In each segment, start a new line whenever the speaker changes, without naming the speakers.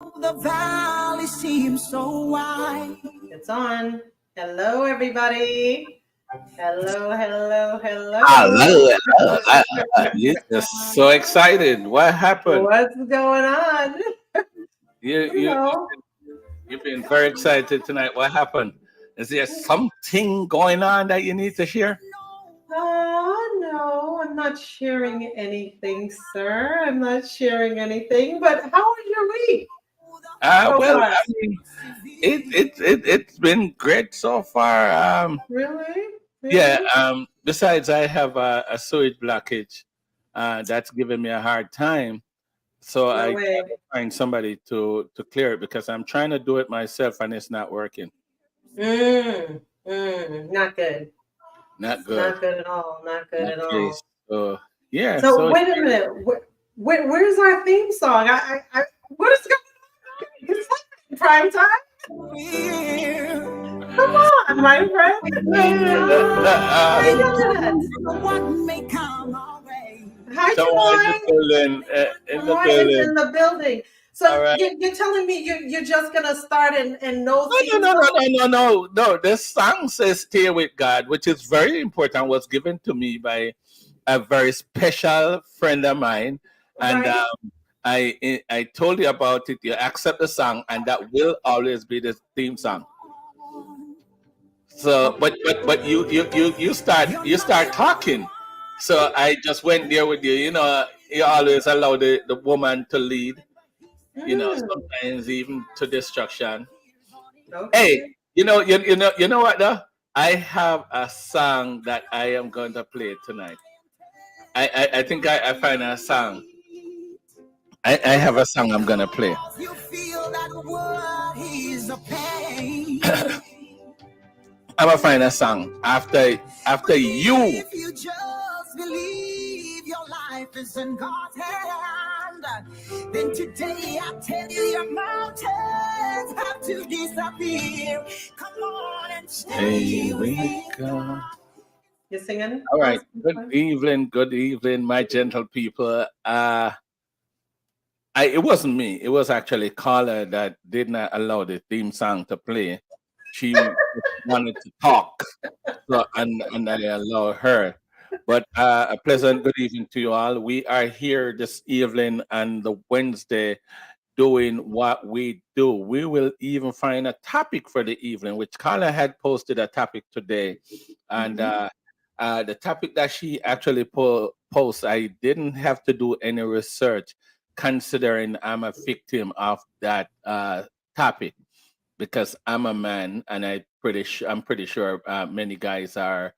The valley seems so wide.
It's on. Hello, everybody. Hello, hello, hello.
Hello, hello. You're just so excited. What happened?
What's going on?
You
You
you
know,
you've been very excited tonight. What happened? Is there something going on that you need to share?
no, I'm not sharing anything, sir. I'm not sharing anything. But how was your week so
Well,
far?
I mean, it's been great so far.
Really?
Yeah.
Really?
Besides, I have a sewage blockage. That's giving me a hard time. So
No
I
way.
gotta find somebody to clear it because I'm trying to do it myself and it's not working.
Not good.
Not good.
Not good at all. Not good at
Okay.
all.
So yeah.
So
So
wait a minute. Where's our theme song? What is going on? It's like prime time. Come on, my friend. Why are you yelling at?
What may come our way.
Hi,
someone in the
Jamoy.
building. In the
Jamoy is
building.
in the building.
All
So
right.
you're telling me you're just gonna start and no
No,
theme
no, no,
song?
no, no, no, no, no. The song says "Stay with God," which is very important. Was given to me by a very special friend of mine, and
Right?
I told you about it. You accept the song, and that will always be the theme song. So,
Okay.
but you start talking. So I just went there with you. You always allow the woman to lead.
Mm,
Sometimes even to destruction. Hey,
okay.
you know what though? I have a song that I am going to play tonight. I think I find a song. I have a song I'm gonna play.
You feel that word is a pain.
I'm gonna find a song after you.
If you just believe your life is in God's hand, then today I tell you your mountains have to disappear. Come on and stay
Here
with
we go.
You singing?
All right.
Constance?
Good evening, my gentle people. It wasn't me. It was actually Carla that did not allow the theme song to play. She wanted to talk, so and I allow her. But a pleasant good evening to you all. We are here this evening on the Wednesday doing what we do. We will even find a topic for the evening, which Carla had posted a topic today, and
Mm-hmm.
the topic that she actually post, I didn't have to do any research, considering I'm a victim of that topic because I'm a man, and I'm pretty sure many guys are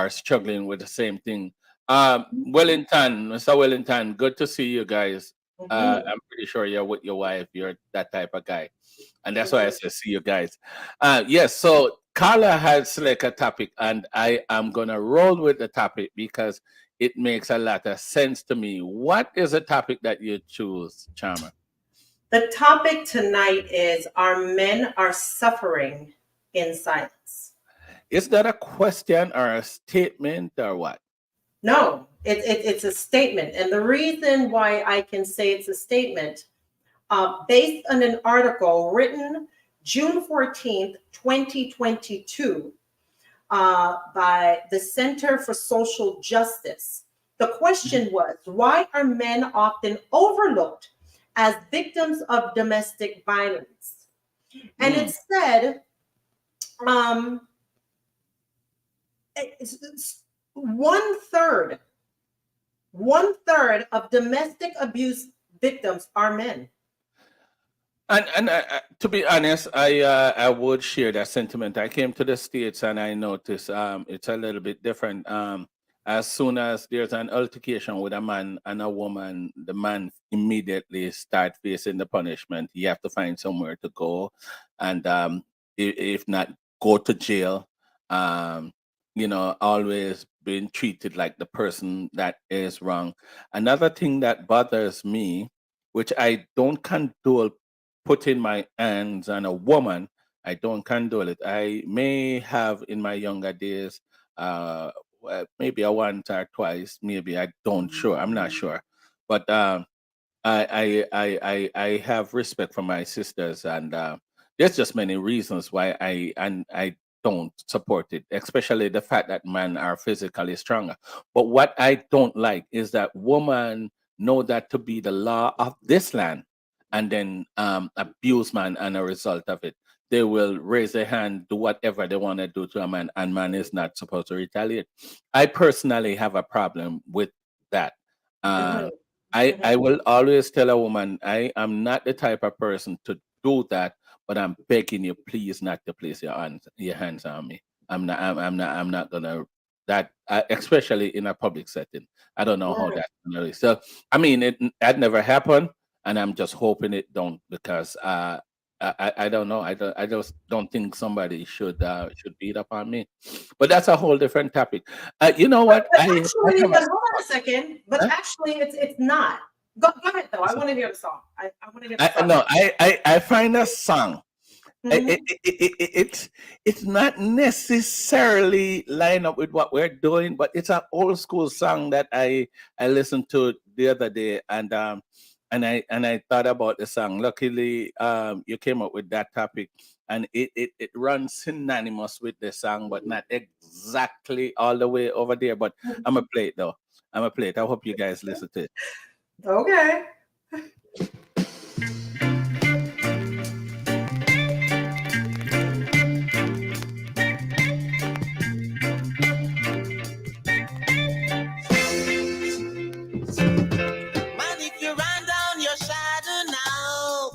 struggling with the same thing. Wellington, Mr. Wellington, good to see you guys.
Mm-hmm.
I'm pretty sure you're with your wife. You're that type of guy, and that's why I
Mm-hmm.
say see you guys. Yes, so Carla has selected a topic, and I am gonna roll with the topic because it makes a lot of sense to me. What is the topic that you choose, Charmer?
The topic tonight is Our Men Are Suffering in Silence.
Is that a question or a statement or what?
No, it's a statement. And the reason why I can say it's a statement, based on an article written June 14th, 2022, by the Center for Social Justice. The question was, why are men often overlooked as victims of domestic violence? And
Mm.
it said, um, one third, one third of domestic abuse victims are men.
And to be honest, I would share that sentiment. I came to the states and I noticed it's a little bit different. As soon as there's an altercation with a man and a woman, the man immediately start facing the punishment. He have to find somewhere to go, and if not, go to jail. Um, always being treated like the person that is wrong. Another thing that bothers me, which I don't condone putting my hands on a woman. I don't condole it. I may have in my younger days, maybe a once or twice, maybe I don't sure. I'm not sure, but I have respect for my sisters, and there's just many reasons why I don't support it, especially the fact that men are physically stronger. But what I don't like is that women know that to be the law of this land, and then abuse man, and a result of it, they will raise their hand, do whatever they want to do to a man, and man is not supposed to retaliate. I personally have a problem with that.
Mhm,
Uh, I
mhm.
I will always tell a woman I am not the type of person to do that, but I'm begging you, please, not to place your hands on me. I'm not gonna that, especially in a public setting. I don't know how
Right.
that's gonna be. So I mean, that never happened, and I'm just hoping it don't, because I don't know. I just don't think somebody should beat up on me. But that's a whole different topic. You know what?
But
I
actually,
have a
but hold on a second. But
huh?
actually, it's not. Go ahead though. I want to hear the song. I want to hear the
I
song.
no, I find a song.
Mhm.
It's not necessarily line up with what we're doing, but it's an old school song that I listened to the other day, and I thought about the song. Luckily, you came up with that topic, and it runs synonymous with the song, but not exactly all the way over there. But I'm gonna play it though. I'm gonna play it. I hope you guys listen to it.
Okay.
Man, if you run down your shadow now,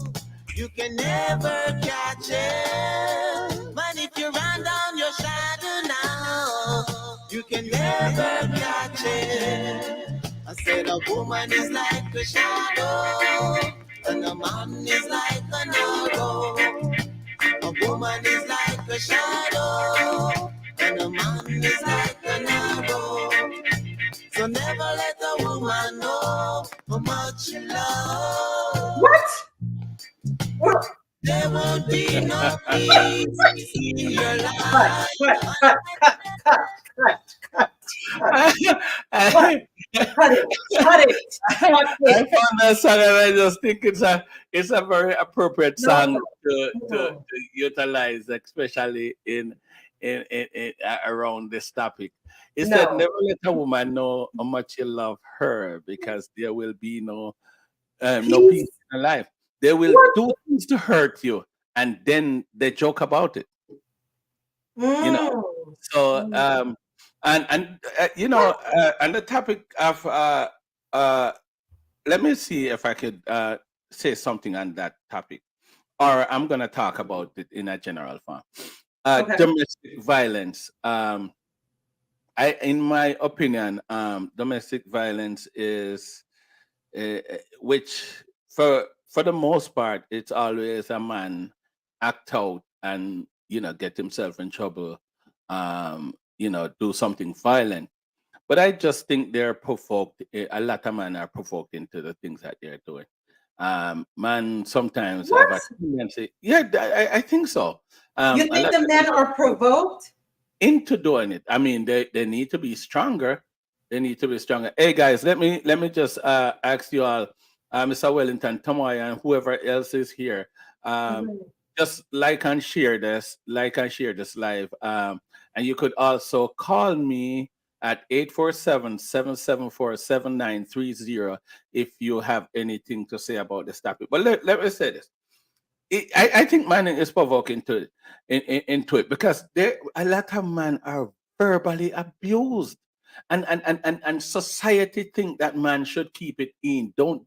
you can never catch it. Man, if you run down your shadow now, you can never catch it. I said a woman is like a shadow, and a man is like an arrow. A woman is like a shadow, and a man is like an arrow. So never let a woman know how much you love.
What? What?
There won't be no peace in your
Cut,
life.
cut, cut, cut, cut, cut, cut, cut, cut,
I,
cut it, cut it, cut
I
it.
found that song, and I just think it's a very appropriate song
No,
to
no.
utilize, especially in around this topic. It said,
No.
"Never let a woman know how much you love her, because there will be no peace
Peace.
in her life. They will
What?
do things to hurt you, and then they joke about it. You know."
Mm.
So
Mm.
and the topic of uh let me see if I could say something on that topic, or I'm going to talk about it in a general form.
Okay.
Domestic violence. In my opinion, domestic violence is, which for the most part, it's always a man act out and get himself in trouble, do something violent. But I just think they're provoked. A lot of men are provoked into the things that they're doing. Man sometimes have
What?
a tendency. Yeah, I think so.
You
A
think
lot
the
of
men
people
are provoked?
into doing it. I mean, they need to be stronger. They need to be stronger. Hey guys, let me just ask you all, Mr. Wellington, Tamoy, and whoever else is here. Um,
Mhm.
just like and share this live. And you could also call me at 847-774-7930 if you have anything to say about this topic. But let me say this. I think man is provoking into it, because a lot of men are verbally abused, and society think that man should keep it in. Don't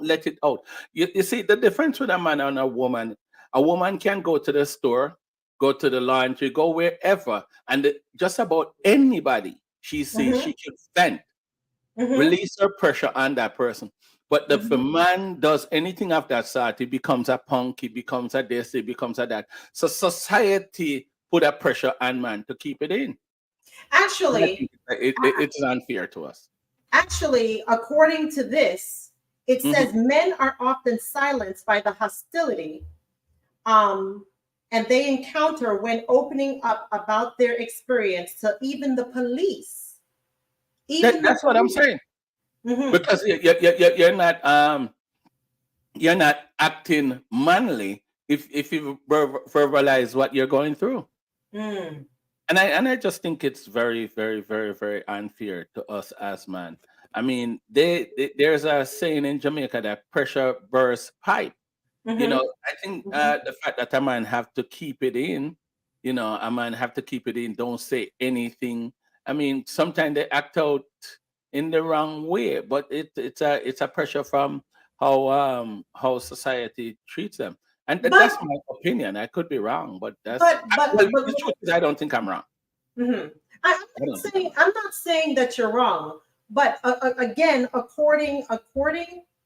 let it out. You see the difference with a man and a woman. A woman can go to the store, go to the laundry, go wherever, and just about anybody she sees,
Mhm.
she can vent,
Mhm.
release her pressure on that person. But if the
Mhm.
man does anything of that sort, he becomes a punk, he becomes a this, he becomes a that. So society put a pressure on man to keep it in. And I
Actually,
think it's unfair to us.
actually, according to this, it
Mhm.
says men are often silenced by the hostility um, and they encounter when opening up about their experience to even the police. Even the
That's what I'm
police.
saying.
Mhm.
Because you're not. you're not acting manly if you verbalize what you're going through.
Mm.
And I just think it's very, very, very, very unfair to us as man. I mean, there's a saying in Jamaica that pressure bursts pipe.
Mm-hmm.
I think
Mm-hmm.
the fact that a man have to keep it in, a man have to keep it in, don't say anything. I mean, sometimes they act out in the wrong way, but it's a pressure from how society treats them. And
But
that's my opinion. I could be wrong, but
but but
well,
but
the truth is I don't think I'm wrong.
mhm.
I don't think I'm wrong.
I'm not saying that you're wrong, but again, according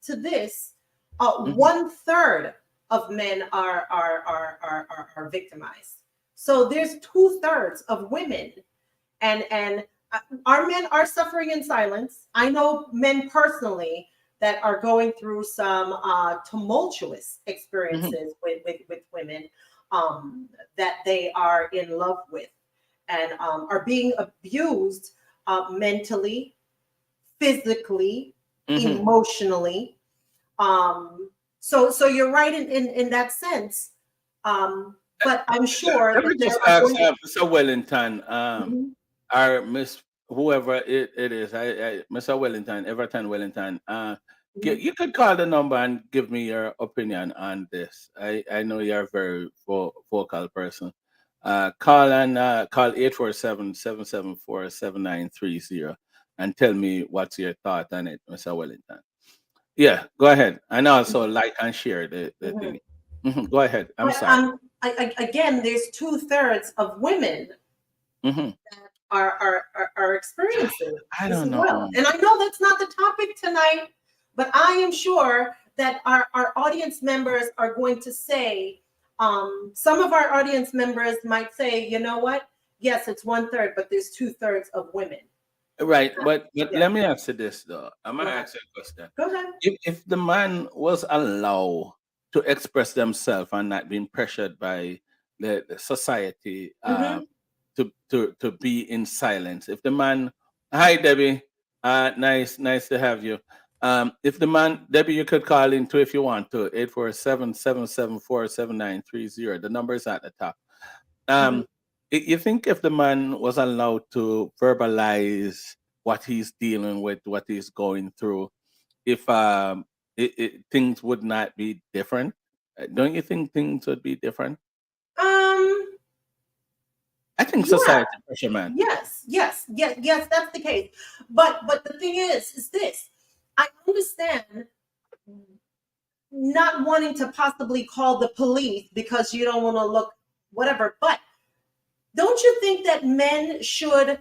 to this,
Mhm.
1/3 of men are victimized. So there's 2/3 of women, and our men are suffering in silence. I know men personally that are going through some tumultuous
Mhm.
experiences with women that they are in love with, and are being abused mentally, physically,
Mhm.
emotionally. So you're right in that sense. But I'm sure
Let
that
me
there
just
are
ask
going to.
Mr. Wellington,
Mhm,
or Miss whoever it is, Mr. Wellington, Everton Wellington.
mhm.
You could call the number and give me your opinion on this. I know you're a very vocal person. Call 847-774-7930 and tell me what's your thought on it, Mr. Wellington. Yeah, go ahead. And also like and share the
Mhm.
thing. Go ahead. I'm
But
sorry.
again, there's 2/3 of women
Hmm.
are experiencing
I
this
don't
as well.
know.
And I know that's not the topic tonight, but I am sure that our audience members are going to say, some of our audience members might say, you know what? Yes, it's 1/3, but there's 2/3 of women.
Right, but
Yeah,
let me ask you this though. I'm
go
gonna
ahead.
ask you a question.
Go ahead.
If the man was allowed to express themselves and not being pressured by the society
Mm-hmm.
to be in silence, if the man, hi Debbie, nice to have you. If the man, Debbie, you could call in too if you want to, 847-774-7930. The number is at the top.
Mm-hmm.
Um, you think if the man was allowed to verbalize what he's dealing with, what he's going through, if things would not be different? Don't you think things would be different?
Um,
I think
yeah,
society pressure, man.
yes, that's the case. But the thing is this. I understand not wanting to possibly call the police because you don't want to look whatever. But don't you think that men should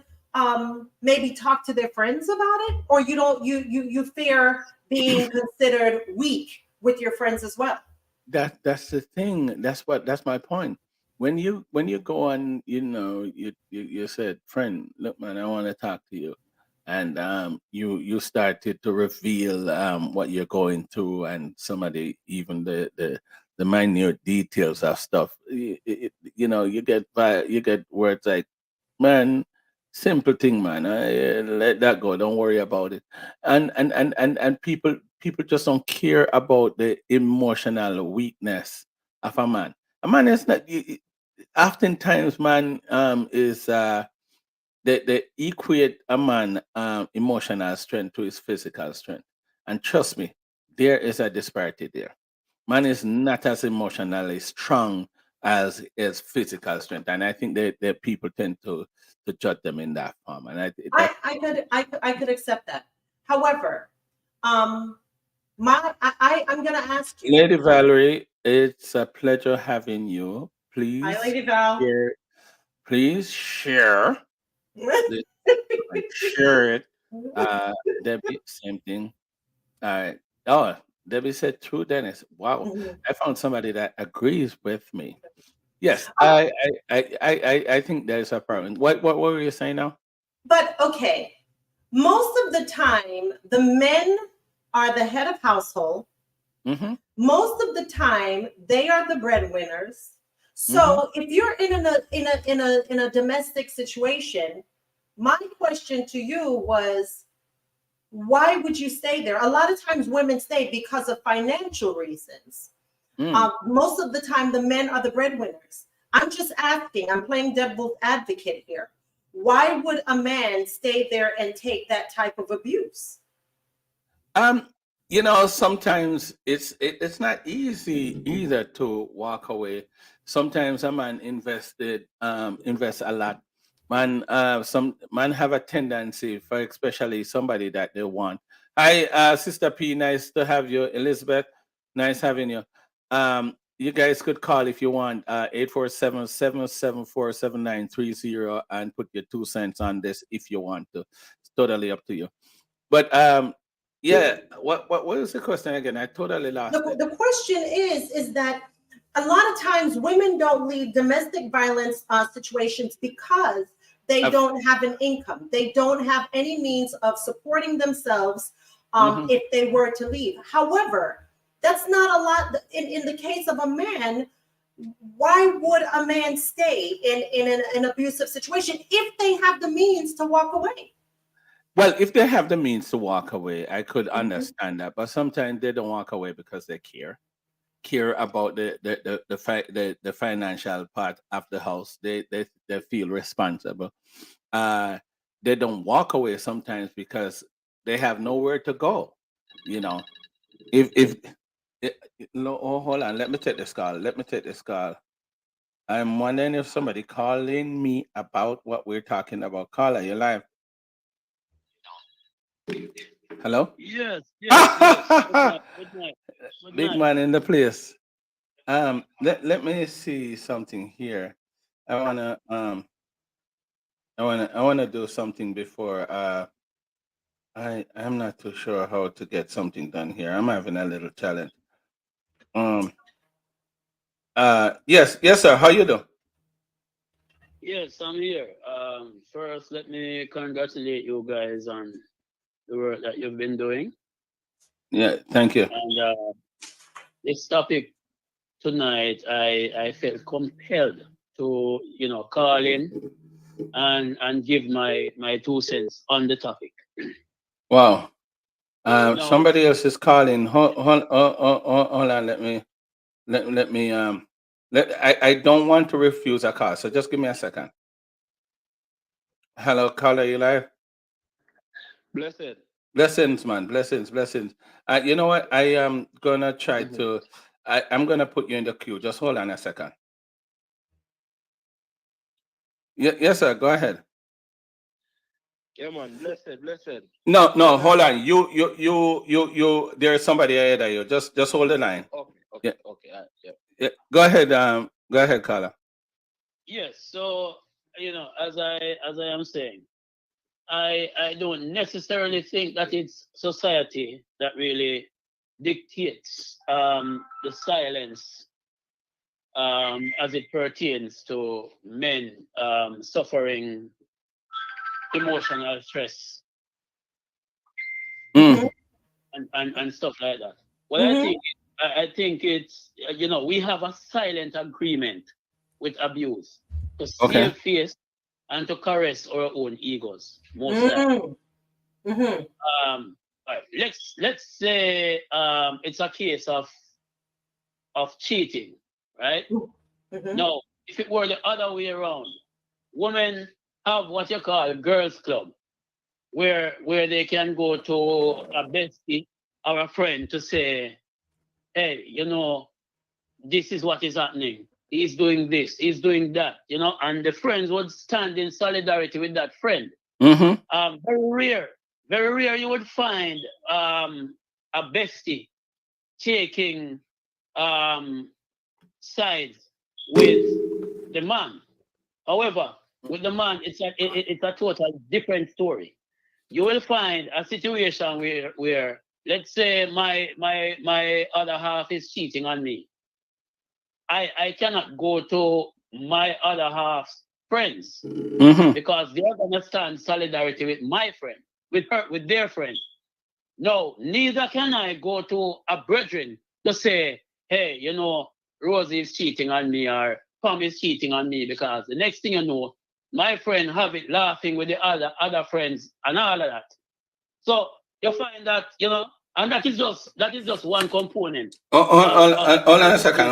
maybe talk to their friends about it, or you don't you fear being considered weak with your friends as well?
That's the thing. That's my point. When you go on, you said, friend, look, man, I want to talk to you, and you started to reveal what you're going through and some of the even the minute details of stuff. You get words like, man, simple thing, man. Let that go. Don't worry about it. And people just don't care about the emotional weakness of a man. A man is not. Oftentimes, man, is they equate a man emotional strength to his physical strength. And trust me, there is a disparity there. Man is not as emotionally strong as his physical strength, and I think that people tend to judge them in that form. And that
I could accept that. However, um, I'm gonna ask you.
Lady Valerie, it's a pleasure having you.
Hi,
Please
Lady Val.
share. Please share this. Share it. Uh, Debbie, same thing. All right. Oh, Debbie said true, Dennis. Wow,
Mhm.
I found somebody that agrees with me. Yes,
Oh,
I think there's a problem. What were you saying now?
but okay, most of the time, the men are the head of household.
Mm-hmm.
Most of the time, they are the breadwinners.
Mm-hmm.
So if you're in a domestic situation, my question to you was, why would you stay there? A lot of times women stay because of financial reasons. Most of the time, the men are the breadwinners. I'm just asking, I'm playing devil's advocate here. Why would a man stay there and take that type of abuse?
You know, sometimes it's not easy either to walk away. Sometimes a man invests a lot. Some man have a tendency for especially somebody that they want. Hi, Sister P, nice to have you. Elizabeth, nice having you. You guys could call if you want 847-774-7930 and put your 2 cents on this if you want to. It's totally up to you. But yeah, what was the question again? I totally lost it.
The question is that a lot of times women don't leave domestic violence situations because they don't have an income. They don't have any means of supporting themselves if they were to leave. However, that's not a lot. In the case of a man, why would a man stay in an abusive situation if they have the means to walk away?
Well, if they have the means to walk away, I could understand that. But sometimes they don't walk away because they care about the financial part of the house. They feel responsible. They don't walk away sometimes because they have nowhere to go. You know, hold on, let me take this call. I'm wondering if somebody calling me about what we're talking about. Caller, you're live. Hello?
Yes. Good night.
Big man in the place. Let me see something here. I wanna do something before I'm not too sure how to get something done here. I'm having a little challenge. Yes, sir. How you doing?
Yes, I'm here. First, let me congratulate you guys on the work that you've been doing.
Yeah, thank you.
And this topic tonight, I felt compelled to, call in and give my 2 cents on the topic.
Wow. Somebody else is calling. Hold on. I don't want to refuse a call, so just give me a second. Hello, caller, you live?
Blessed.
Blessings, man. Blessings. You know what? I am gonna try to. I'm gonna put you in the queue. Just hold on a second. Yes, sir. Go ahead.
Yeah, man. Blessed.
No. Hold on. You. There's somebody ahead of you. Just hold the line.
Okay.
Yeah. Yeah. Go ahead. Go ahead, caller.
Yes. So, as I am saying, I don't necessarily think that it's society that really dictates the silence as it pertains to men suffering emotional stress and stuff like that. Well, I think it's we have a silent agreement with abuse to save face and to caress our own egos most likely. Let's say it's a case of cheating, right? Now, if it were the other way around, women have what you call a girls' club, where they can go to a bestie or a friend to say, hey, this is what is happening. He's doing this, he's doing that, and the friends would stand in solidarity with that friend. Very rare you would find a bestie taking sides with the man. However, with the man, it's a total different story. You will find a situation where let's say my other half is cheating on me. I cannot go to my other half's friends because they're gonna stand solidarity with my friend, with their friend. No, neither can I go to a brethren to say, hey, Rosie is cheating on me or Tom is cheating on me, because the next thing you know, my friend have it laughing with the other friends and all of that. So you find that, you know, and that is just one component.
Hold on a second.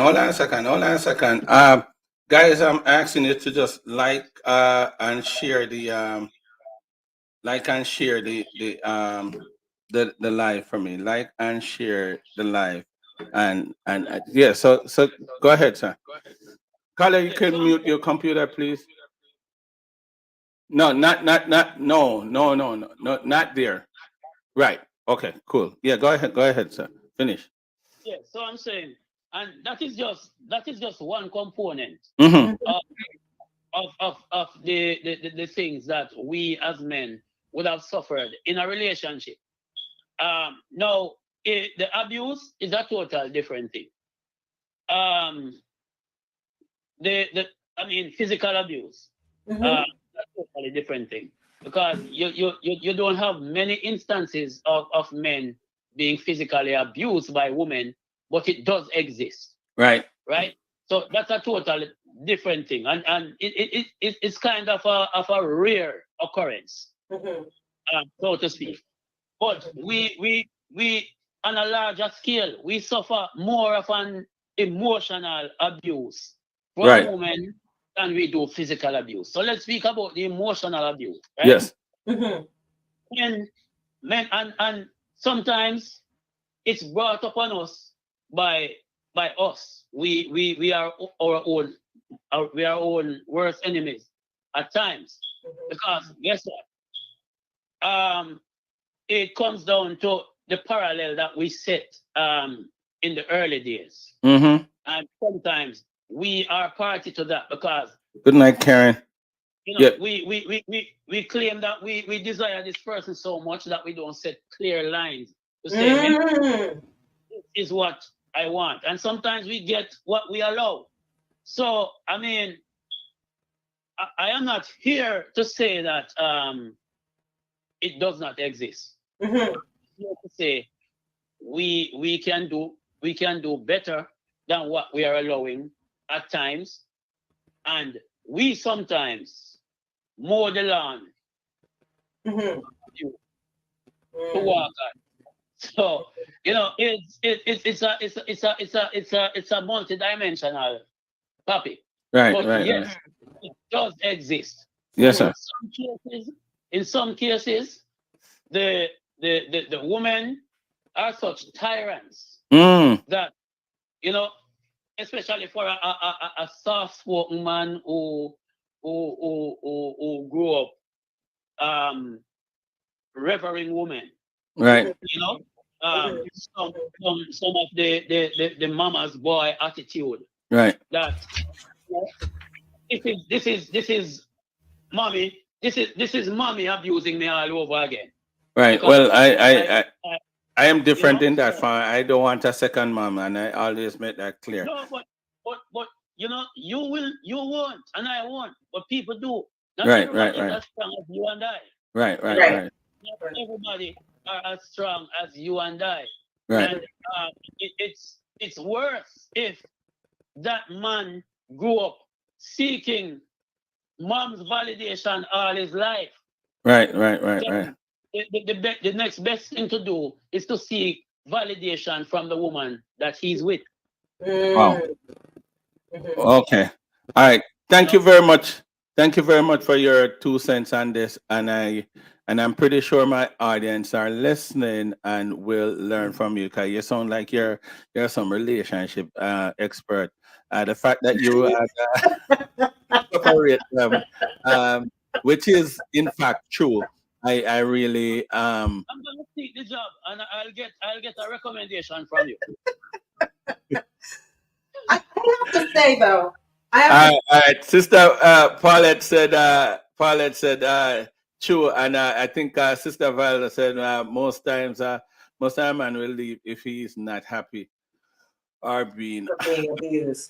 Guys, I'm asking you to just like and share the the live for me. Like and share the live, and yeah. So go ahead, sir. Carla, you can mute your computer, please. No, not no, not there. Right. Okay. Cool. Yeah. Go ahead, sir. Finish.
Yeah, so I'm saying, and that is just one component
Mm-hmm.
of the things that we as men would have suffered in a relationship. Now, the abuse is a total different thing. Physical abuse,
Mhm.
that's a totally different thing, because you don't have many instances of men being physically abused by women, but it does exist,
Right.
right? So that's a totally different thing, and it's kind of a rare occurrence,
Mhm.
so to speak. But we on a larger scale, we suffer more of an emotional abuse from
Right.
women than we do physical abuse. So let's speak about the emotional abuse, right?
Yes.
Mhm.
Men and sometimes it's brought upon us by us. We are our own worst enemies at times, because guess what? It comes down to the parallel that we set in the early days,
Mm-hmm.
and sometimes we are party to that, because
Good night, Karen.
you know
Yeah.
we claim that we desire this person so much that we don't set clear lines to say, hey,
Mm.
this is what I want, and sometimes we get what we allow. So I mean, I am not here to say that it does not exist.
Mhm.
I'm here to say we can do better than what we are allowing at times, and we sometimes mow the lawn
Mhm.
to
Mm.
walk on. So you know, it's a multi-dimensional topic,
Right.
but
Right.
yes,
Right.
it does exist.
Yes, sir.
In some cases, the women are such tyrants
Mm.
that, you know, especially for a soft-spoken man who grew up revering women,
Right.
you know, some of the mama's boy attitude
Right.
that, you know, this is mommy, this is mommy abusing me all over again.
Right.
Because
Well, I am
you
different
know,
in that
so,
far. I don't want a second mom, and I always make that clear.
no, but you know, you won't, and I won't, but people do. Not
Right.
everybody
Right.
is
Right.
as strong as you and I.
Right. Right.
Right.
Right.
Not everybody are as strong as you and I.
Right.
And it's worse if that man grew up seeking mom's validation all his life.
Right. Right. Right. Right.
Then the next best thing to do is to seek validation from the woman that he's with.
Wow.
Mm. Mhm.
Okay. All right. Thank you very much. Thank you very much for your 2 cents on this, and I'm pretty sure my audience are listening and will learn from you, because you sound like you're some relationship expert. The fact that you separate them, which is in fact true. I really
I'm gonna take the job, and I'll get a recommendation from you.
I have to say though, I have to.
all right, Sister Paulette said true, and I think Sister Viola said most times a man will leave if he is not happy or being.
Being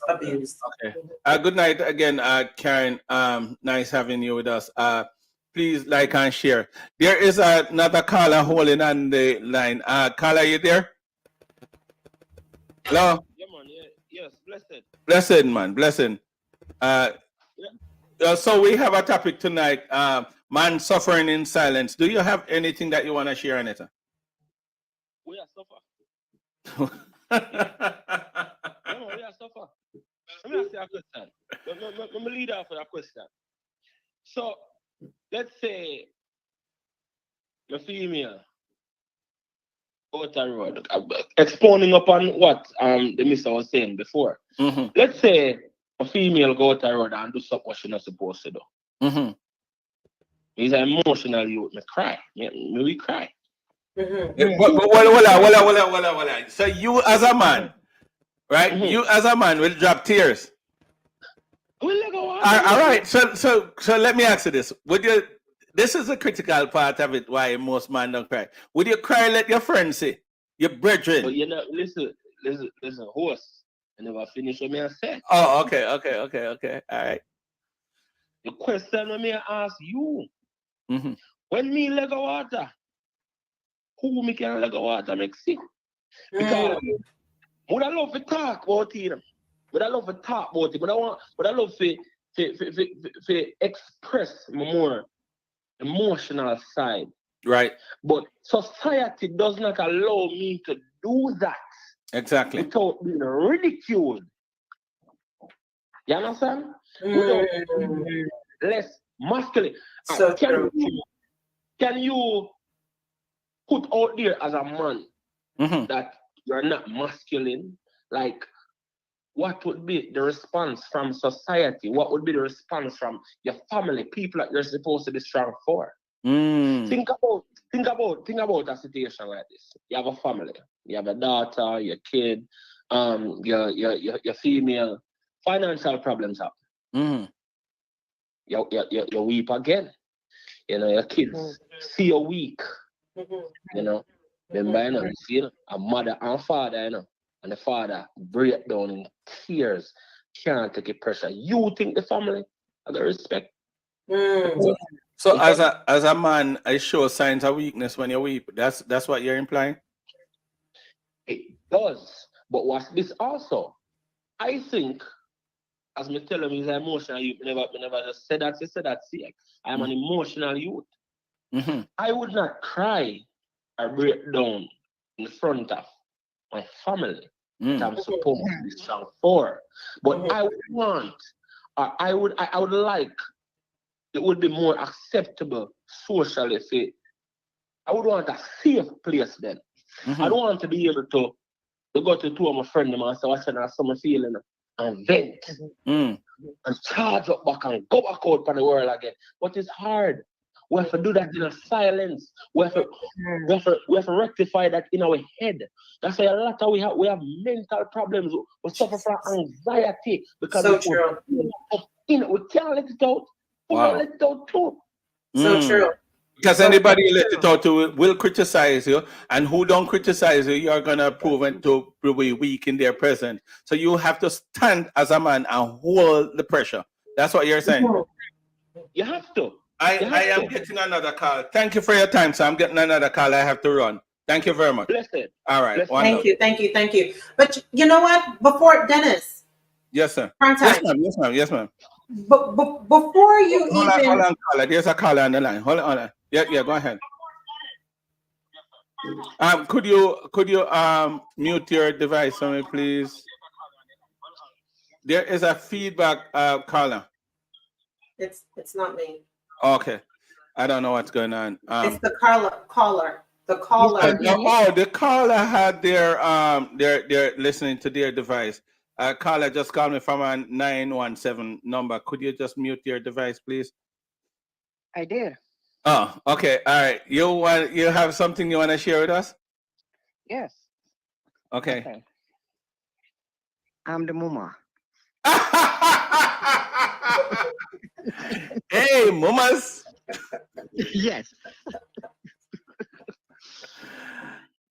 abused.
Okay. Good night again, Karen. Nice having you with us. Please like and share. There is another caller holding on the line. Caller, you there? Hello?
Yeah, man. Yeah. Yes. Blessed.
Blessed, man. Blessing. So we have a topic tonight. Man suffering in silence. Do you have anything that you want to share on it?
We are suffer.
Mm-hmm.
No, we are suffer. Let me ask you a question. Let me lead off with a question. So, let's say the female out the road, expounding upon what the mister was saying before.
Mm-hmm.
Let's say a female go out the road and do something what she's not supposed to do.
Mm-hmm.
He's an emotional youth. Me cry. Me we cry.
Mhm.
Well. So you as a man, right?
Mhm.
You as a man will drop tears.
Well, let go on.
All right. So let me ask you this: would you? This is a critical part of it. Why most men don't cry. Would you cry? Let your friends see, your
But
brethren.
you know, listen, horse. I never finish what me I said.
Oh, okay. All right.
The question when me I ask you,
Mm-hmm.
when me leg of water, who me can leg of water make see? Because would I love to talk about it? Would I love to talk about it? Would I love to express my more emotional side?
Right.
But society does not allow me to do that
Exactly.
without being ridiculed. You understand? Without being less masculine.
So true.
Can you put out there as a man
Mm-hmm.
that you're not masculine? Like, what would be the response from society? What would be the response from your family, people that you're supposed to be strong for?
Mm.
Think about a situation like this. You have a family, you have a daughter, your kid, your female. Financial problems happen.
Mm-hmm.
You weep again. You know, your kids see you weak. You know, remember, you know, you feel a mother and father, you know, and the father break down in tears, can't take the pressure. You think the family have the respect?
Mm.
So as a man, I show signs of weakness when you weep. That's what you're implying.
It does. But what's this also? I think, as me tell him, he's an emotional youth. Me never just said that. He said that. See, I am an emotional youth.
Mm-hmm.
I would not cry or break down in front of my family that I'm supposed to be strong for. But I would want, or I would like, it would be more acceptable socially. I would want a safe place then.
Mm-hmm.
I don't want to be able to go to two of my friends and say, what's some feeling and vent and charge up back and go back out for the world again. But it's hard. We have to do that in a silence. We have to rectify that in our head. That's why a lot of we have mental problems. We suffer from anxiety because
So true.
we can't let it out. We
Wow.
can't let it out too.
So true.
Because
So
anybody you
true.
let it out to will criticize you, and who don't criticize you, you're gonna prove it to be weak in their presence. So you have to stand as a man and hold the pressure. That's what you're saying.
You have to.
I am getting another call. Thank you for your time, so I'm getting another call. I have to run. Thank you very much.
Blessed.
All right.
Blessed.
Thank you. But you know what? Before Dennis,
Yes, sir.
prime time.
Yes, ma'am.
But before you
Hold
even
on, caller. There's a caller on the line. Hold on. Yeah, go ahead. Could you mute your device for me, please? There is a feedback, caller.
it's not me.
Okay, I don't know what's going on.
It's the caller. The caller.
The caller had their listening to their device. Caller just called me from a 917 number. Could you just mute your device, please?
I did.
Oh, okay. All right. You have something you want to share with us?
Yes.
Okay.
I'm the mama.
Hey, mamas.
Yes.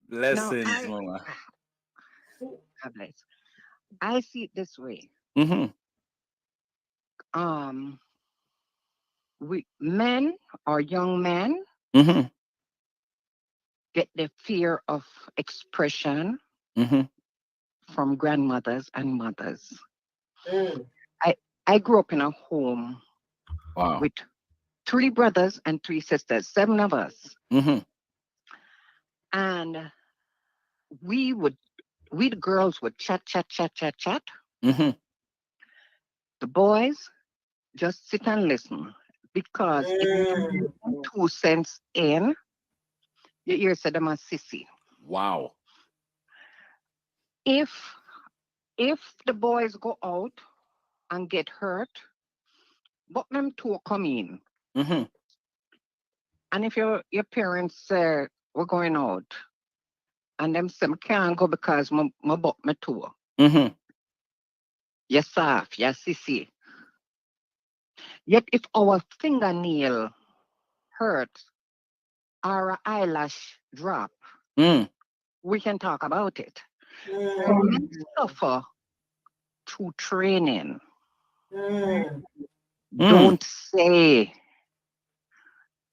Blessings,
Now,
mama.
God bless. I see it this way.
Mm-hmm.
Men or young men
Mm-hmm.
get the fear of expression
Mm-hmm.
from grandmothers and mothers.
Mm.
I grew up in a home
Wow.
with 3 brothers and 3 sisters, 7 of us.
Mm-hmm.
And we the girls would chat, chat, chat, chat, chat.
Mm-hmm.
The boys just sit and listen. Because if you put 2 cents in, your ears say them a sissy.
Wow.
If the boys go out and get hurt, but them two come in.
Mm-hmm.
And if your parents say we're going out, and them say, I can't go because my butt me too.
Mm-hmm.
Yes, soft, yes, sissy. Yet if our fingernail hurts or our eyelash drop,
Mm.
we can talk about it. Men suffer through training. Don't say,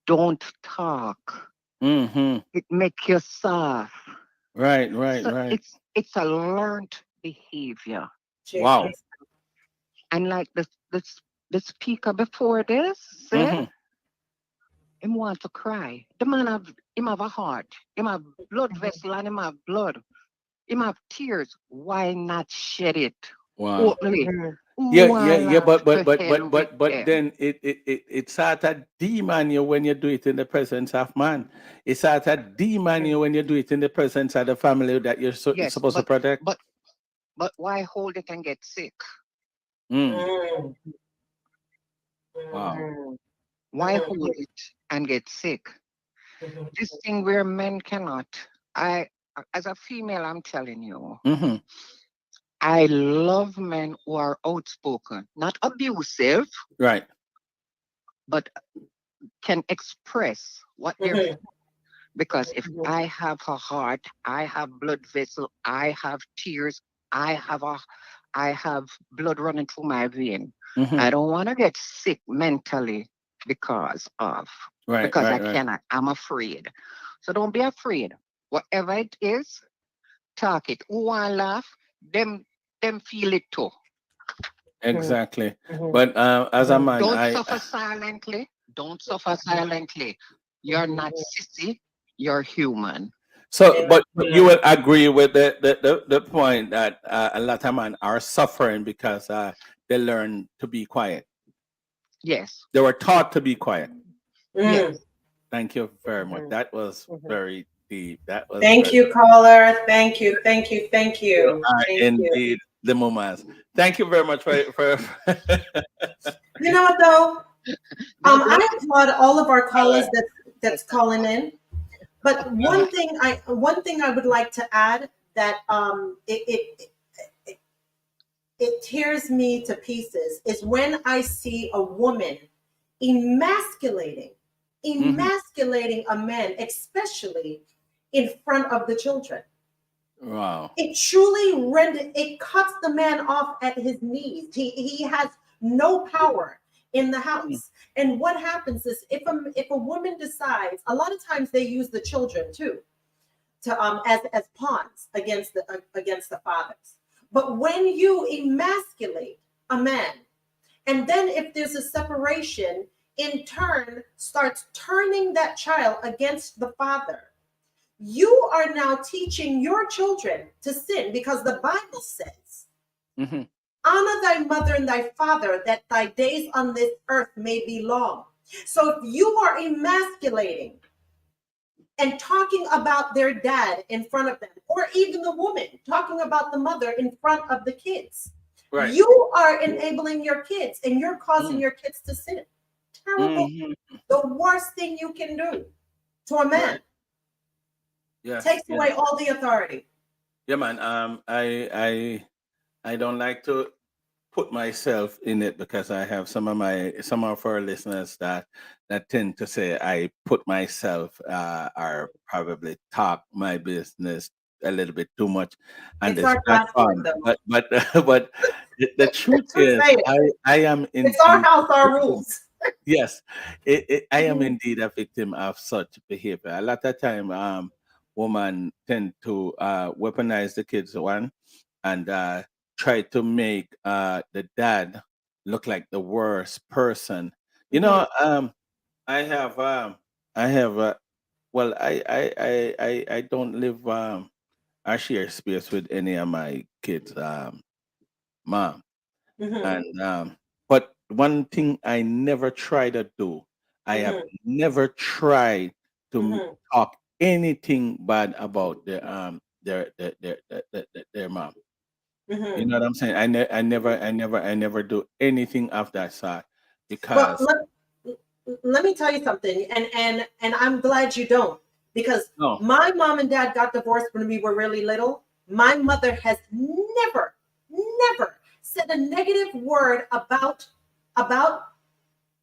don't talk.
Mm-hmm.
It make you soft.
Right.
So it's a learned behavior.
Wow.
And like the speaker before this said,
Mm-hmm.
him want to cry. The man him have a heart. Him have blood vessel and him have blood. Him have tears. Why not shed it
Wow.
openly?
Yeah. But
To hell with them.
then it sort of demon you when you do it in the presence of man. It sort of demon you when you do it in the presence of the family that you're
Yes,
supposed to protect.
but why hold it and get sick?
Mm. Wow.
Why hold it and get sick? This thing where men cannot. As a female, I'm telling you,
Mm-hmm.
I love men who are outspoken, not abusive,
Right.
but can express what they're feeling. Because if I have a heart, I have blood vessel, I have tears, I have blood running through my vein.
Mm-hmm.
I don't want to get sick mentally because I cannot. I'm afraid. So don't be afraid. Whatever it is, talk it. Who want to laugh? Them feel it too.
Exactly. But as a man,
Don't suffer silently. Don't suffer silently. You're not sissy. You're human.
So, but you will agree with the point that a lot of men are suffering because they learn to be quiet.
Yes.
They were taught to be quiet.
Yes.
Thank you very much. That was very deep. That was
Thank you, caller. Thank you.
Indeed, the Mumas. Thank you very much for
You know what though? I applaud all of our callers that's calling in. But one thing I would like to add that it tears me to pieces is when I see a woman emasculating a man, especially in front of the children.
Wow.
It truly it cuts the man off at his knees. He has no power in the house. And what happens is if a woman decides, a lot of times they use the children too to as pawns against the fathers. But when you emasculate a man, and then if there's a separation, in turn starts turning that child against the father, you are now teaching your children to sin, because the Bible says, honor thy mother and thy father, that thy days on this earth may be long. So if you are emasculating and talking about their dad in front of them, or even the woman talking about the mother in front of the kids, you are enabling your kids and you're causing your kids to sin. Terrible. The worst thing you can do to a man. Takes away all the authority.
Yeah, man. I don't like to put myself in it because I have some of our listeners that tend to say I put myself or probably talk my business a little bit too much, and it's not fun. But the truth is, I am in.
It's our house, our rules.
Yes, I am indeed a victim of such behavior. A lot of time, women tend to weaponize the kids and try to make the dad look like the worst person. You know, I have well, I don't live I share space with any of my kids' mom.
Mhm.
And but one thing I never try to do, I have
Mhm.
never tried to
Mhm.
talk anything bad about their mom. You
Mhm.
know what I'm saying? I never do anything of that sort
Well,
because
let me tell you something, and I'm glad you don't, because
no.
my mom and dad got divorced when we were really little. My mother has never said a negative word about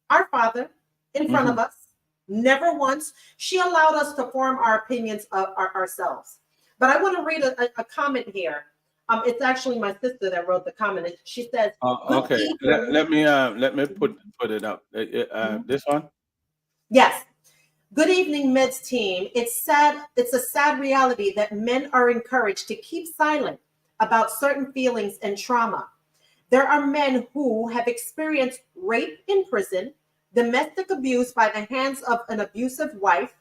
our father in front
Hmm.
of us. Never once. She allowed us to form our opinions of ourselves. But I want to read a comment here. It's actually my sister that wrote the comment. She says, "Good
Okay.
evening."
Let me put it up. This one.
Yes. Good evening, Meds team. It's sad. It's a sad reality that men are encouraged to keep silent about certain feelings and trauma. There are men who have experienced rape in prison, domestic abuse by the hands of an abusive wife.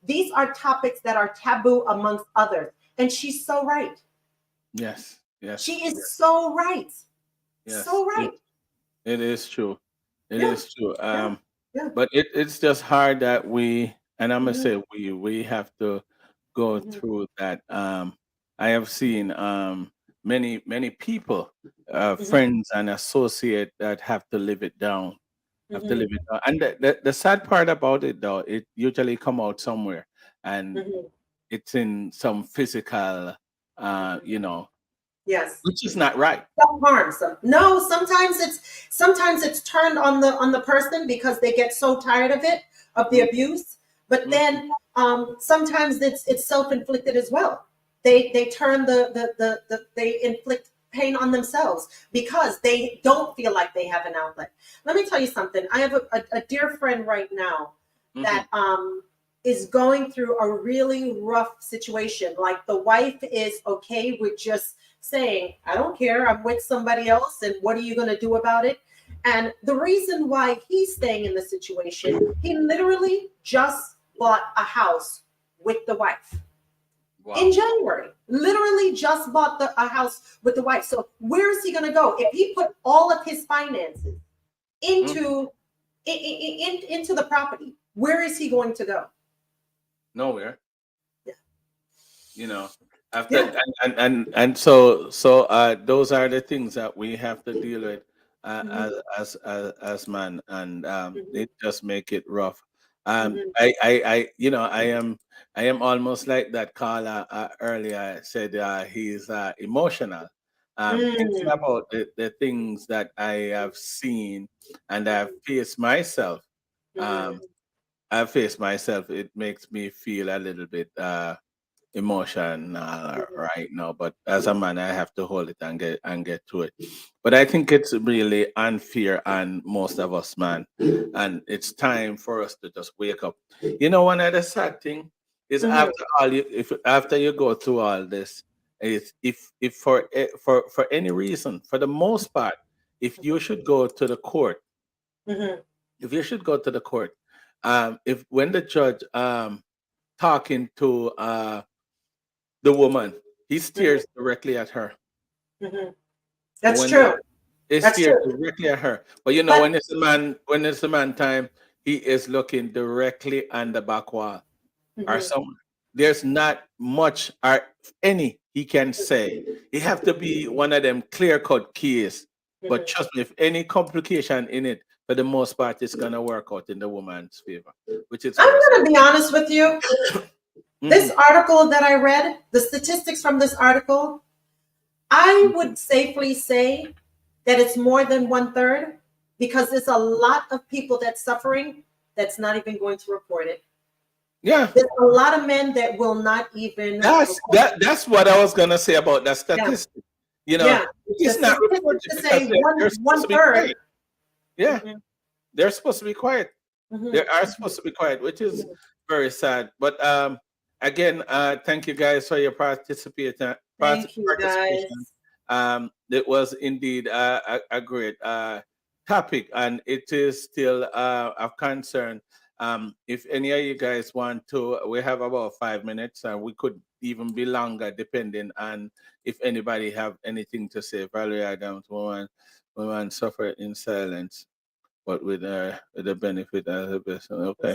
These are topics that are taboo amongst others. And she's so right.
Yes. Yes.
She is so right.
Yes.
So right.
It is true. It
Yeah.
is true.
Yeah. Yeah.
But it's just hard that we, and I'm gonna
Mhm,
say we have to go
mhm,
through that. I have seen many people,
mhm,
friends and associate that have to live it down, have to live
mhm,
it down. And the sad part about it though, it usually come out somewhere, and
mhm,
it's in some physical,
mhm.
you know,
Yes.
which is not right.
Self harm. No, sometimes it's turned on the person because they get so tired of it, of the
Mm,
abuse. But
mm,
then sometimes it's self inflicted as well. They turn they inflict pain on themselves because they don't feel like they have an outlet. Let me tell you something. I have a dear friend right now
mhm,
that is going through a really rough situation. Like the wife is okay with just saying, I don't care, I'm with somebody else, and what are you going to do about it? And the reason why he's staying in the situation, he literally just bought a house with the wife in
wow.
January. Literally just bought a house with the wife. So where is he going to go? If he put all of his finances
Mhm.
into into the property, where is he going to go?
Nowhere.
Yeah.
You know, after
Yeah.
and so those are the things that we have to deal with
Mhm,
as man, and
mhm,
it just make it rough.
mhm,
I am almost like that caller earlier said, he's emotional, thinking
mm,
about the things that I have seen and I've faced myself. um
mhm,
I've faced myself. It makes me feel a little bit emotion
mhm,
right now, but as a man I have to hold it and get to it. But I think it's really unfair on most of us, man, and it's time for us to just wake up. You know, one other sad thing is,
mhm,
after all you if after you go through all this, is if for any reason, for the most part, if you should go to the court,
mhm,
if you should go to the court, if when the judge talking to the woman, he
mhm,
stares directly at her.
mhm.
But
That's
when
true.
he
That's
stares
true.
directly at her. But you know,
But
when it's the man time, he is looking directly on the back wall or
mhm,
somewhere. There's not much or any he can say. It have to be one of them clear cut keys. But
mhm.
trust me, if any complication in it, for the most part, it's gonna work out in the woman's favor, which is
I'm
very sad.
going to be honest with you. This
Mhm.
article that I read, the statistics from this article, I would safely say that it's more than one third because there's a lot of people that's suffering that's not even going to report it.
Yeah,
There's a lot of men that will not even report it.
that's what I was gonna say about that
Yeah.
statistic. You know,
Yeah. The
it's not
statistics
reported
to
because
say
they're supposed
one
to be
third.
quiet. Yeah,
Mhm,
they're supposed to be quiet. They
mhm,
are
mhm,
supposed to be quiet, which is
mhm.
very sad. But again, thank you guys for your
Thank you
participation.
guys.
It was indeed a great topic, and it is still of concern. If any of you guys want to, we have about 5 minutes, and we could even be longer depending on if anybody have anything to say. Valerie Adams, woman suffer in silence, but with the benefit of the person. Okay.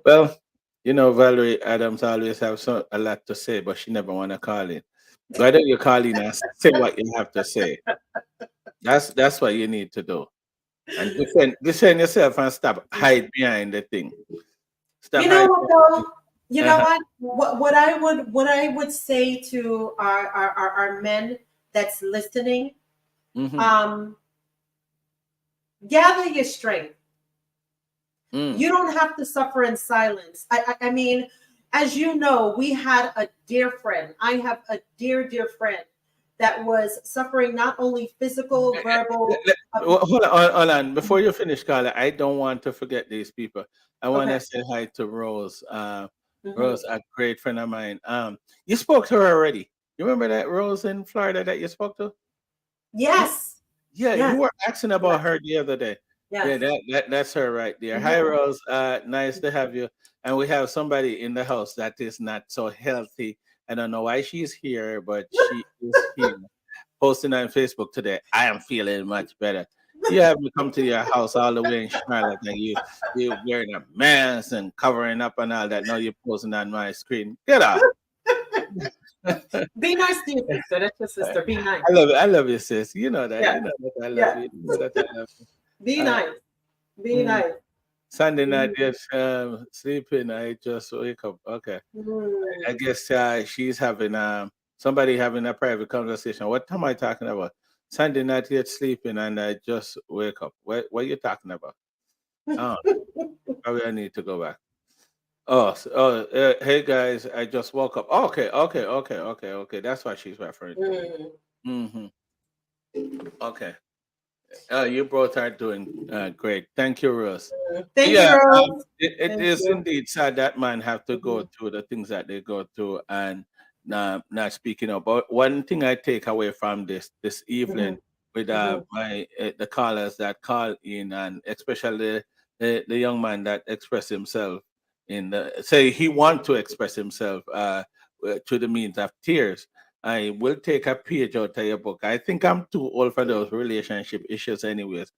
Well, you know, Valerie Adams always have a lot to say, but she never want to call in. Why don't you call in and say what you have to say? That's what you need to do. And defend yourself and stop hide behind the thing. Stop
You know
hide-
what though? You know
Uh-huh.
what I would say to our men that's listening,
Mhm.
gather your strength.
Mm.
You don't have to suffer in silence. I mean, as you know, we had a dear friend. I have a dear friend that was suffering not only physical, verbal.
Hold on. Before you finish, Carla, I don't want to forget these people. I want to
Okay.
say hi to Rose.
Mhm.
Rose, a great friend of mine. You spoke to her already. You remember that Rose in Florida that you spoke to?
Yes.
Yeah,
Yes.
you were asking about her the other day.
Yes.
Yeah, that's her right there.
Mhm.
Hi, Rose. Nice to have you. And we have somebody in the house that is not so healthy. I don't know why she's here, but she is here. Posting on Facebook today. I am feeling much better. You have me come to your house all the way in Charlotte, and you wearing a mask and covering up and all that. Now you're posting on my screen. Get out.
Be nice to your sister. That's your sister. Be nice.
I love you, sis. You know that.
Yeah.
You know that I love
Yeah.
you. You know that I love you.
Be nice. Be
Mm.
nice.
Sunday night, yes, sleeping. I just wake up. Okay. I guess she's having somebody having a private conversation. What am I talking about? Sunday night, yet sleeping, and I just wake up. What are you talking about? Oh, probably I need to go back. Hey guys, I just woke up. Okay. That's what she's referring to.
Mm.
Okay. You both are doing great. Thank you, Rose.
Thank
Yeah,
you, Rose.
it
Thank
is
you.
indeed sad that man have to go through the things that they go through and not speaking up. But one thing I take away from this evening with my the callers that call in, and especially the young man that expressed himself in say he want to express himself through the means of tears. I will take a page out of your book. I think I'm too old for those relationship issues, anyways.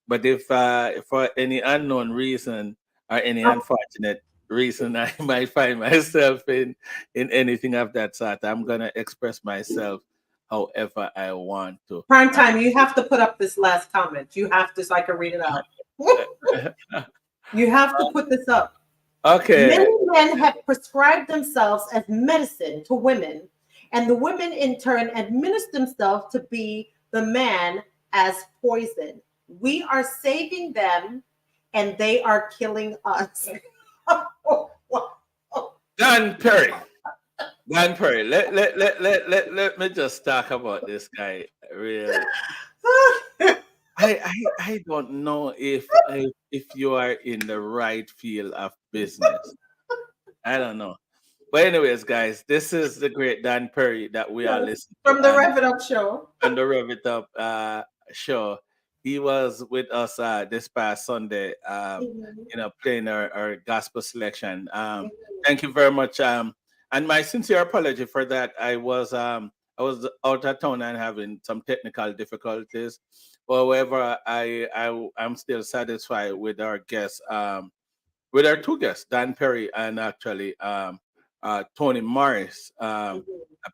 But if for any unknown reason or any unfortunate reason I might find myself in anything of that sort, I'm gonna express myself however I want to.
Prime time, you have to put up this last comment. You have to, so I can read it out. You have to put this up.
Okay.
Many men have prescribed themselves as medicine to women, and the women in turn administer themselves to be the man as poison. We are saving them, and they are killing us.
Dan Perry. Let me just talk about this guy really. I don't know if you are in the right field of business. I don't know. But anyways, guys, this is the great Dan Perry that we are listening
from the
to
Rev It Up show.
on the Rev It Up show. He was with us this past Sunday, playing our gospel selection. Thank you very much. And my sincere apology for that. I was out of town and having some technical difficulties. However, I'm still satisfied with our guests, with our two guests, Dan Perry and actually Tony Morris, a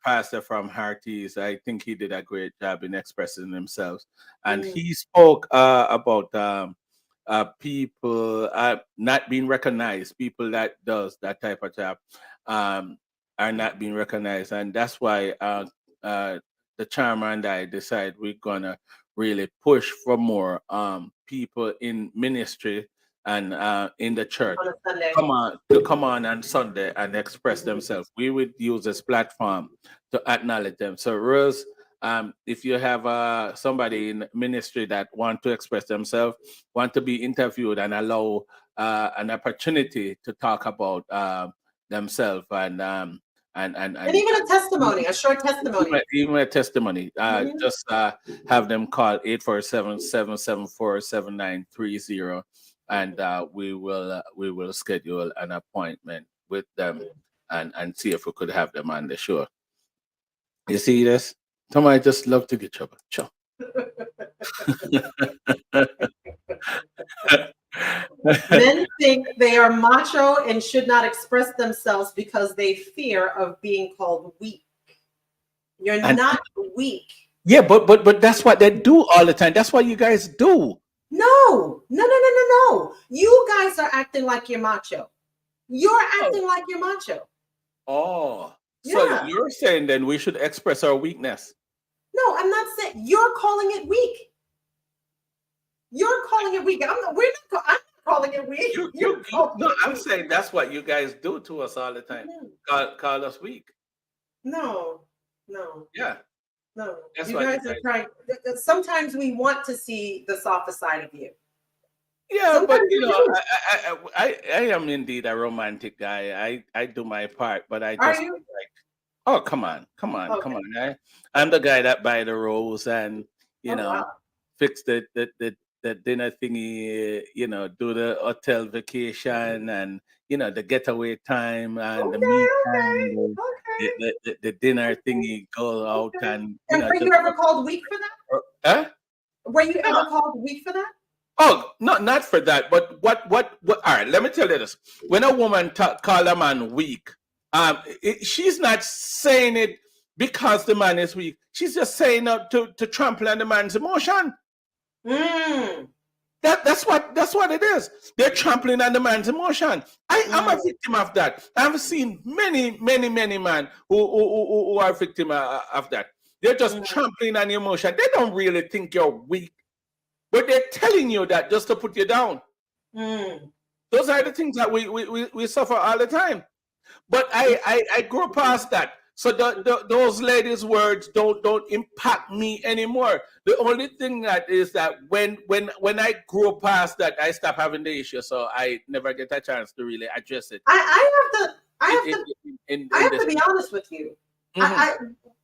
pastor from Hearties. I think he did a great job in expressing himself, and he spoke about people not being recognized. People that does that type of job are not being recognized, and that's why the charmer and I decide we're gonna really push for more people in ministry and in the church
On a Sunday.
come on Sunday and express themselves. We would use this platform to acknowledge them. So Rose, if you have somebody in ministry that want to express themselves, want to be interviewed and allow an opportunity to talk about themselves and
even a testimony, a short testimony.
Even a testimony. Just have them call 847-774-7930. and we will schedule an appointment with them and see if we could have them on the show. You see this? Somebody just love to get trouble. Sure.
Men think they are macho and should not express themselves because they fear of being called weak. You're not weak.
Yeah, but that's what they do all the time. That's what you guys do.
No. You guys are acting like you're macho. You're acting like you're macho.
Oh, so
Yeah.
you're saying then we should express our weakness?
No, I'm not saying you're calling it weak. You're calling it weak. I'm not calling it weak.
No, I'm saying that's what you guys do to us all the time. Call us weak.
No.
Yeah.
No.
That's
You
what
guys
you
are trying. Sometimes we want to see the softer side of you.
Yeah,
Sometimes
but you
we
know,
do.
I am indeed a romantic guy. I do my part, but I
Are
just
you?
like, oh, come on.
Okay.
I'm the guy that buy the rose and
Oh, wow.
fix the dinner thingy, do the hotel vacation and the getaway time and the me time,
Okay.
the dinner thingy, go out and
And were you ever called weak for that?
huh?
Were you ever called weak for that?
Oh, not for that, but what? All right, let me tell you this: when a woman call a man weak, she's not saying it because the man is weak. She's just saying it to trample on the man's emotion. That's what it is. They're trampling on the man's emotion. I'm a victim of that. I've seen many men who are victim of that. They're just trampling on the emotion. They don't really think you're weak. But they're telling you that just to put you down. Those are the things that we suffer all the time. But I grew past that. So those ladies' words don't impact me anymore. The only thing that is that when I grew past that, I stopped having the issue. So I never get a chance to really address it.
I have to be honest with you.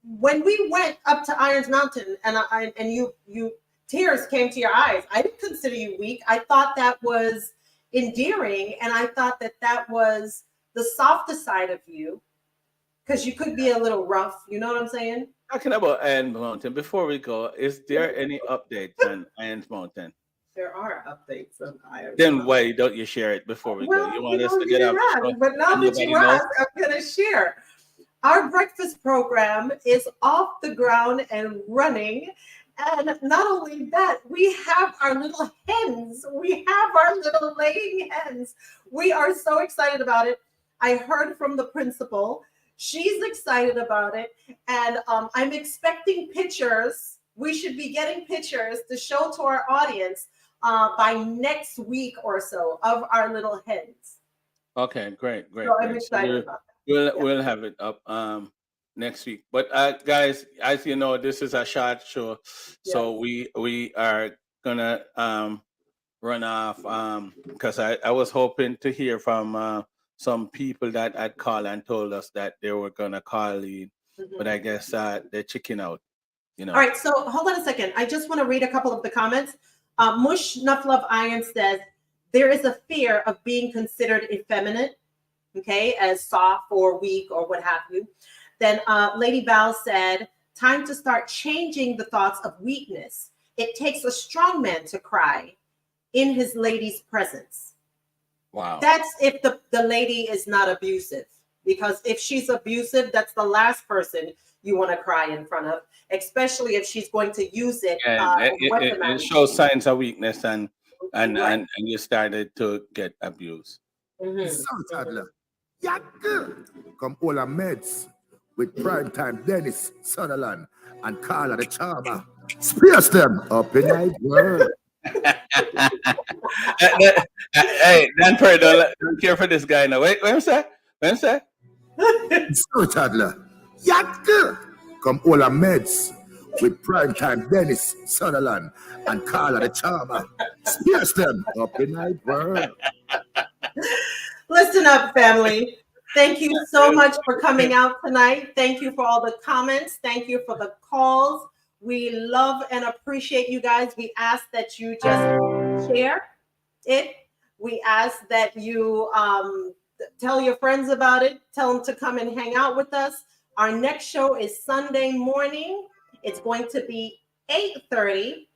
When we went up to Irons Mountain and you tears came to your eyes, I didn't consider you weak. I thought that was endearing, and I thought that was the softer side of you, because you could be a little rough. You know what I'm saying?
Talking about Irons Mountain, before we go, is there any updates on Irons Mountain?
There are updates on Irons.
Then why don't you share it before we go? You want us to get up?
But now that you asked, I'm going to share. Our breakfast program is off the ground and running. And not only that, we have our little hens. We have our little laying hens. We are so excited about it. I heard from the principal. She's excited about it. And I'm expecting pictures. We should be getting pictures to show to our audience by next week or so of our little hens.
Okay, great.
So I'm excited about that.
We'll have it up next week. But guys, as you know, this is a short show, so we are gonna run off because I was hoping to hear from some people that had called and told us that they were gonna call in, but I guess they're checking out. All
right, so hold on a second. I just want to read a couple of the comments. Mush Nufflove Iron says there is a fear of being considered effeminate, okay, as soft or weak or what have you. Then Lady Val said, time to start changing the thoughts of weakness. It takes a strong man to cry in his lady's presence.
Wow.
That's if the lady is not abusive. Because if she's abusive, that's the last person you want to cry in front of, especially if she's going to use it.
It shows signs of weakness and you started to get abused.
Toddler. Come all our meds with primetime Dennis Sutherland and Carla the Charmer. Spears them up in my world.
Hey, Dan Perry, don't care for this guy now. Wait, when say?
So Toddler. Come all our meds with primetime Dennis Sutherland and Carla the Charmer. Spears them up in my world.
Listen up, family. Thank you so much for coming out tonight. Thank you for all the comments. Thank you for the calls. We love and appreciate you guys. We ask that you just share it We ask that you tell your friends about it. Tell them to come and hang out with us. Our next show is Sunday morning. It's going to be 8:30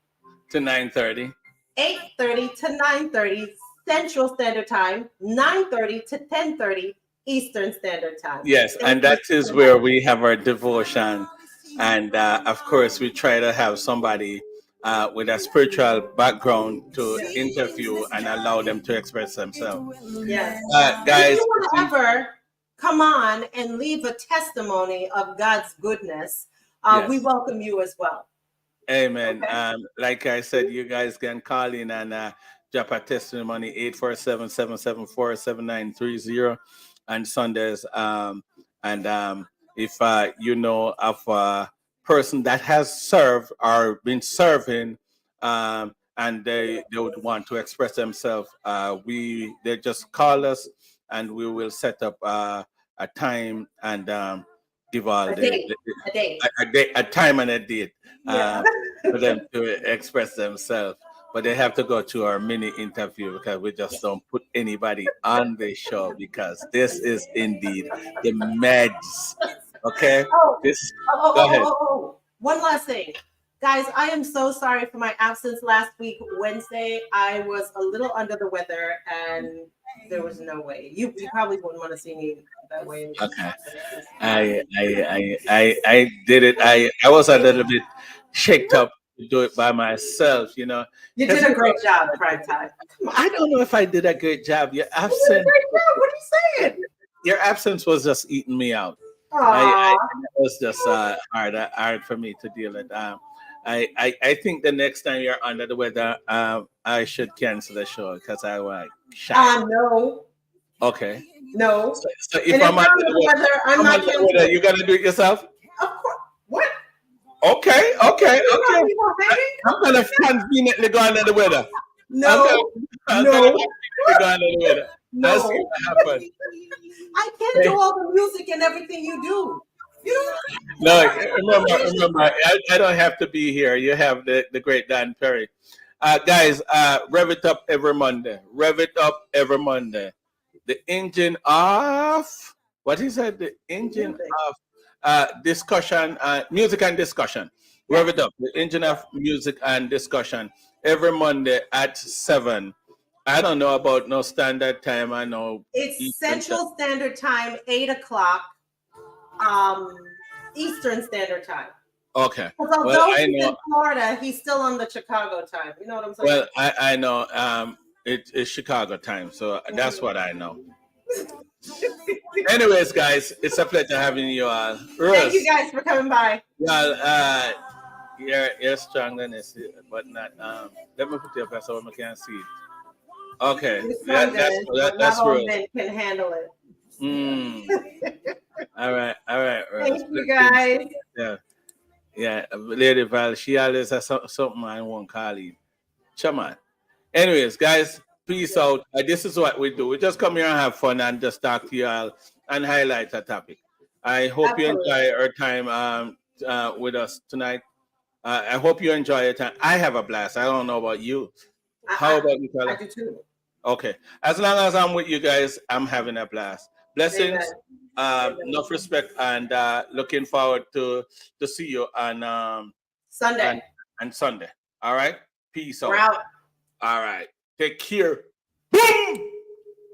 to 9:30.
8:30 to 9:30 Central Standard Time, 9:30 to 10:30 Eastern Standard Time.
Yes, and that is where we have our devotion. And of course, we try to have somebody with a spiritual background to interview and allow them to express themselves.
Yes.
Guys,
if you want to ever come on and leave a testimony of God's goodness,
Yes.
we welcome you as well.
Amen.
Okay.
Like I said, you guys can call in and drop a testimony 847-774-7930 on Sundays. If you know of a person that has served or been serving, and they would want to express themselves, they just call us and we will set up a time and give all
A date.
a time and a date.
Yeah.
For them to express themselves, but they have to go to our mini interview because we just don't put anybody on the show because this is indeed the meds. Okay, go ahead.
One last thing, guys. I am so sorry for my absence last week. Wednesday, I was a little under the weather, and there was no way. You probably wouldn't want to see me that way.
Okay, I did it. I was a little bit shaked up to do it by myself, you know.
You did a great job, Prime Time.
I don't know if I did a great job. Your absence.
You did a great job. What are you saying?
Your absence was just eating me out. It was just hard for me to deal with. I think the next time you're under the weather, I should cancel the show because I was shy.
No.
Okay.
No.
So if I'm under the weather,
I'm not
under the weather, you gotta do it yourself?
Of course. What?
Okay. I'm gonna conveniently go under the weather.
No.
I'm gonna conveniently go under the weather.
No.
That's what happened.
I can't do all the music and everything you do.
No, remember, I don't have to be here. You have the great Dan Perry. Guys, rev it up every Monday. Rev it up every Monday. The engine off. What he said? The engine off. Discussion, music and discussion. Rev it up. The engine of music and discussion every Monday at 7. I don't know about no standard time. I know
it's Central Standard Time, 8 o'clock, Eastern Standard Time.
Okay.
Although he's in Florida, he's still on the Chicago time. You know what I'm saying?
Well, I know it's Chicago time, so that's what I know. Anyways, guys, it's a pleasure having you all.
Thank you guys for coming by.
Well, you're stronger than this, but not. Let me put you up so I can see it. Okay, that's real.
Men can handle it.
All right.
Thank you guys.
Yeah. Lady Val, she always has something I won't call you. Come on. Anyways, guys, peace out. This is what we do. We just come here and have fun and just talk to you all and highlight a topic. I hope you enjoy our time with us tonight. I hope you enjoy your time. I have a blast. I don't know about you. How about you, fella?
I do too.
Okay. As long as I'm with you guys, I'm having a blast. Blessings, enough respect, and looking forward to see you on
Sunday.
And Sunday. All right. Peace out.
We're out.
All right. Take care. Boom!